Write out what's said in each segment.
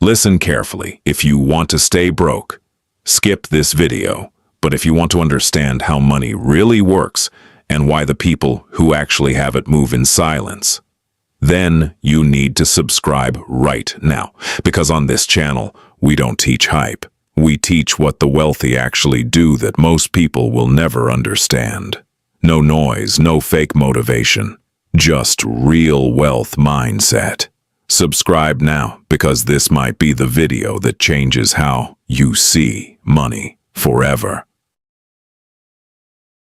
Listen carefully. If you want to stay broke, skip this video. But if you want to understand how money really works and why the people who actually have it move in silence, then you need to subscribe right now. Because on this channel, we don't teach hype. We teach what the wealthy actually do that most people will never understand. No noise, no fake motivation, just real wealth mindset. Subscribe now, because this might be the video that changes how you see money forever.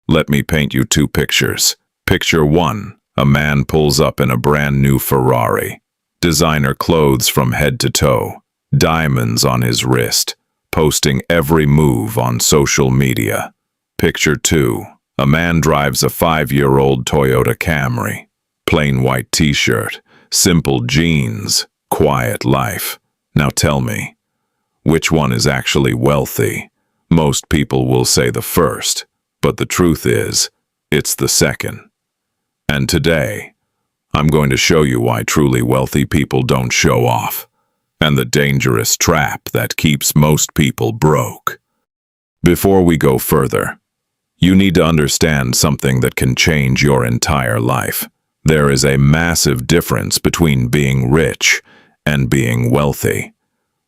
Let me paint you two pictures. Picture one, a man pulls up in a brand new Ferrari. Designer clothes from head to toe, diamonds on his wrist, posting every move on social media. Picture two, a man drives a 5-year-old Toyota Camry. Plain white t-shirt, simple jeans, quiet life. Now tell me, which one is actually wealthy? Most people will say the first, but the truth is, it's the second. And today, I'm going to show you why truly wealthy people don't show off, and the dangerous trap that keeps most people broke. Before we go further, you need to understand something that can change your entire life. There is a massive difference between being rich and being wealthy.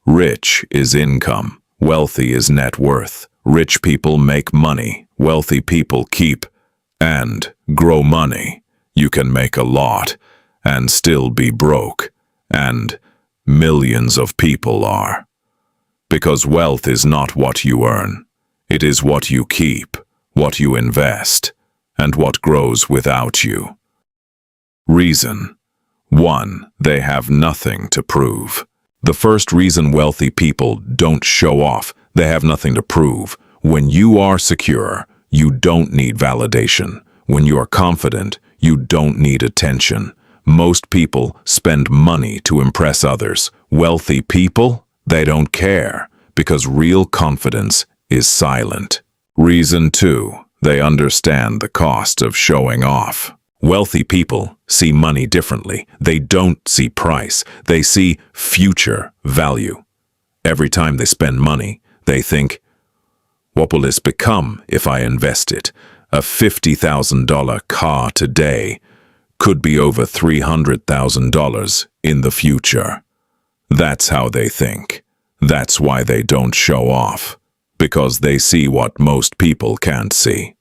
Rich is income, wealthy is net worth. Rich people make money, wealthy people keep and grow money. You can make a lot and still be broke, and millions of people are. Because wealth is not what you earn. It is what you keep, what you invest, and what grows without you. Reason. 1. They have nothing to prove. The first reason wealthy people don't show off, they have nothing to prove. When you are secure, you don't need validation. When you are confident, you don't need attention. Most people spend money to impress others. Wealthy people, they don't care, because real confidence is silent. Reason 2. They understand the cost of showing off. Wealthy people see money differently. They don't see price. They see future value. Every time they spend money, they think, what will this become if I invest it? A $50,000 car today could be over $300,000 in the future. That's how they think. That's why they don't show off, because they see what most people can't see.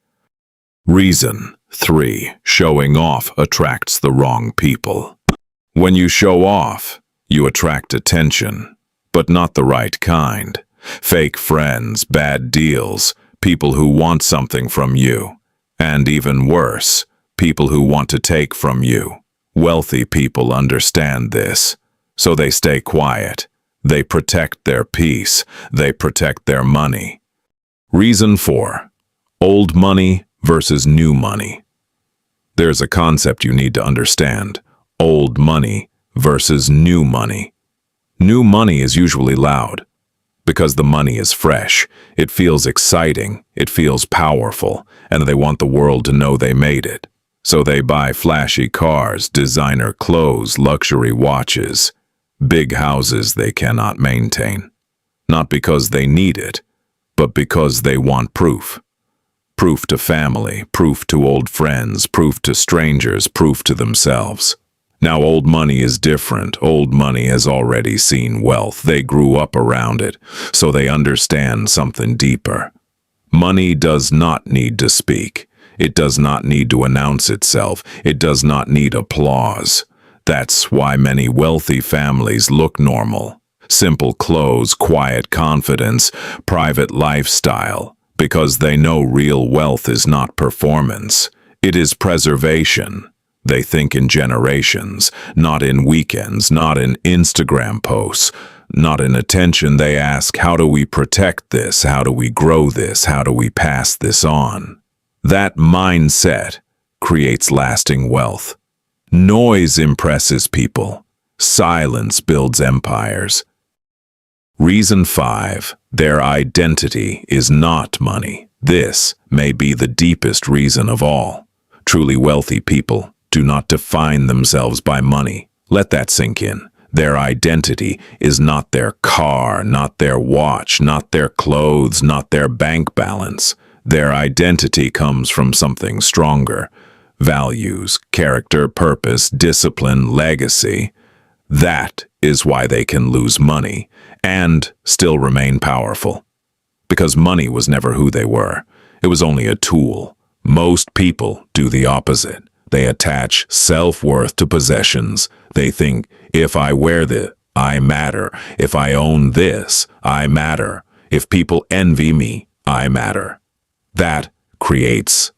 Reason 3. Showing off attracts the wrong people. When you show off, you attract attention, but not the right kind. Fake friends, bad deals, people who want something from you, and even worse, people who want to take from you. Wealthy people understand this, so they stay quiet. They protect their peace. They protect their money. Reason 4. Old money versus new money. There's a concept you need to understand. Old money versus new money. New money is usually loud, because the money is fresh. It feels exciting, it feels powerful, and they want the world to know they made it. So they buy flashy cars, designer clothes, luxury watches, big houses they cannot maintain. Not because they need it, but because they want proof. Proof to family, proof to old friends, proof to strangers, proof to themselves. Now, old money is different. Old money has already seen wealth. They grew up around it, so they understand something deeper. Money does not need to speak. It does not need to announce itself. It does not need applause. That's why many wealthy families look normal. Simple clothes, quiet confidence, private lifestyle. Because they know real wealth is not performance. It is preservation. They think in generations, not in weekends, not in Instagram posts, not in attention. They ask, how do we protect this? How do we grow this? How do we pass this on? That mindset creates lasting wealth. Noise impresses people. Silence builds empires. Reason 5. Their identity is not money. This may be the deepest reason of all. Truly wealthy people do not define themselves by money. Let that sink in. Their identity is not their car, not their watch, not their clothes, not their bank balance. Their identity comes from something stronger. Values, character, purpose, discipline, legacy. That is why they can lose money and still remain powerful. Because money was never who they were. It was only a tool. Most people do the opposite. They attach self-worth to possessions. They think, if I wear this, I matter. If I own this, I matter. If people envy me, I matter. That creates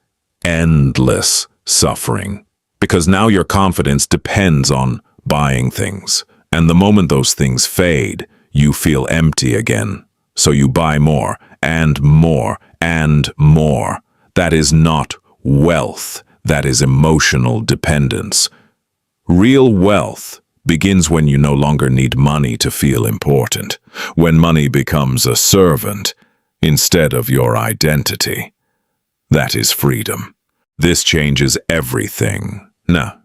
endless suffering. Because now your confidence depends on buying things. And the moment those things fade, you feel empty again. So you buy more and more and more. That is not wealth. That is emotional dependence. Real wealth begins when you no longer need money to feel important, when money becomes a servant instead of your identity. That is freedom. This changes everything. Now,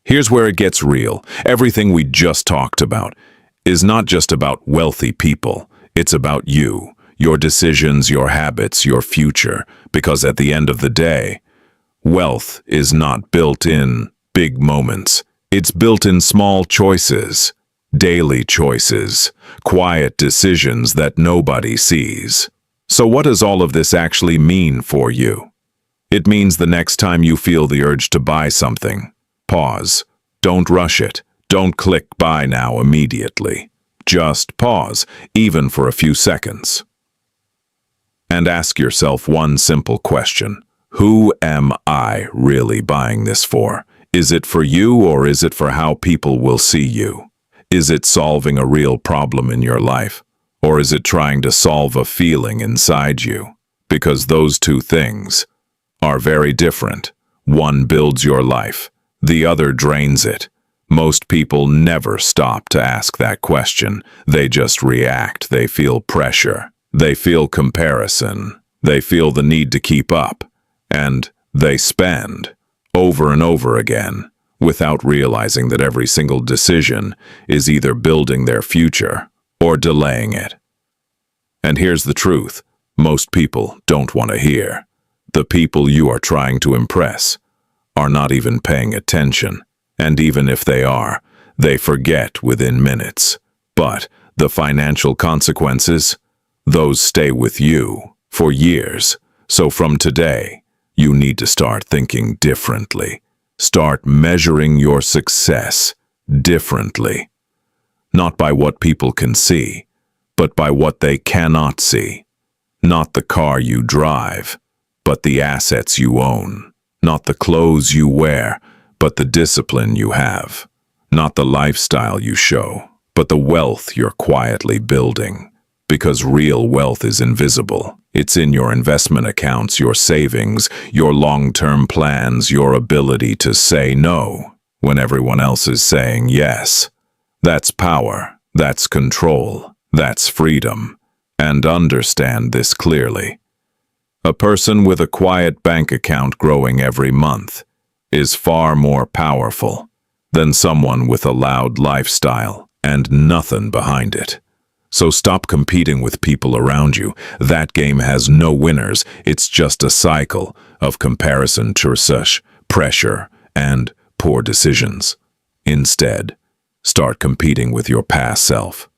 here's where it gets real. Everything we just talked about is not just about wealthy people. It's about you, your decisions, your habits, your future. Because at the end of the day, wealth is not built in big moments. It's built in small choices, daily choices, quiet decisions that nobody sees. So what does all of this actually mean for you? It means the next time you feel the urge to buy something, pause. Don't rush it. Don't click buy now immediately. Just pause, even for a few seconds. And ask yourself one simple question. Who am I really buying this for? Is it for you or is it for how people will see you? Is it solving a real problem in your life? Or is it trying to solve a feeling inside you? Because those two things are very different. One builds your life, the other drains it. Most people never stop to ask that question. They just react. They feel pressure. They feel comparison. They feel the need to keep up. And they spend over and over again without realizing that every single decision is either building their future or delaying it. And here's the truth. Most people don't want to hear. The people you are trying to impress are not even paying attention. And even if they are, they forget within minutes. But the financial consequences, those stay with you for years. So from today, you need to start thinking differently. Start measuring your success differently. Not by what people can see, but by what they cannot see. Not the car you drive, but the assets you own. Not the clothes you wear, but the discipline you have. Not the lifestyle you show, but the wealth you're quietly building. Because real wealth is invisible. It's in your investment accounts, your savings, your long-term plans, your ability to say no when everyone else is saying yes. That's power. That's control. That's freedom. And understand this clearly. A person with a quiet bank account growing every month is far more powerful than someone with a loud lifestyle and nothing behind it. So stop competing with people around you. That game has no winners. It's just a cycle of comparison, pressure, and poor decisions. Instead, start competing with your past self.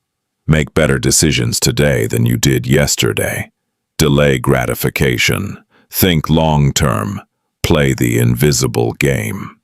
Make better decisions today than you did yesterday. Delay gratification. Think long-term. Play the invisible game.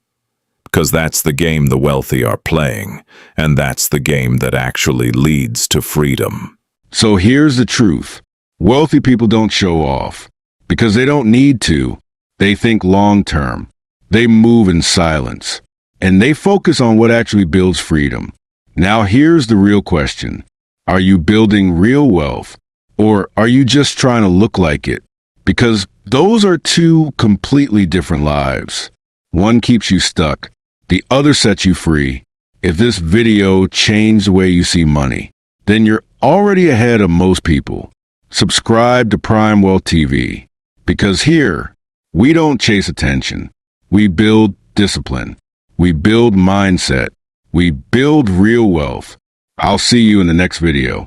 Because that's the game the wealthy are playing, and that's the game that actually leads to freedom. So here's the truth. Wealthy people don't show off because they don't need to. They think long-term. They move in silence, and they focus on what actually builds freedom. Now here's the real question. Are you building real wealth, or are you just trying to look like it? Because those are two completely different lives. One keeps you stuck. The other sets you free. If this video changed the way you see money, then you're already ahead of most people. Subscribe to Prime Wealth TV, because here, we don't chase attention. We build discipline. We build mindset. We build real wealth. I'll see you in the next video.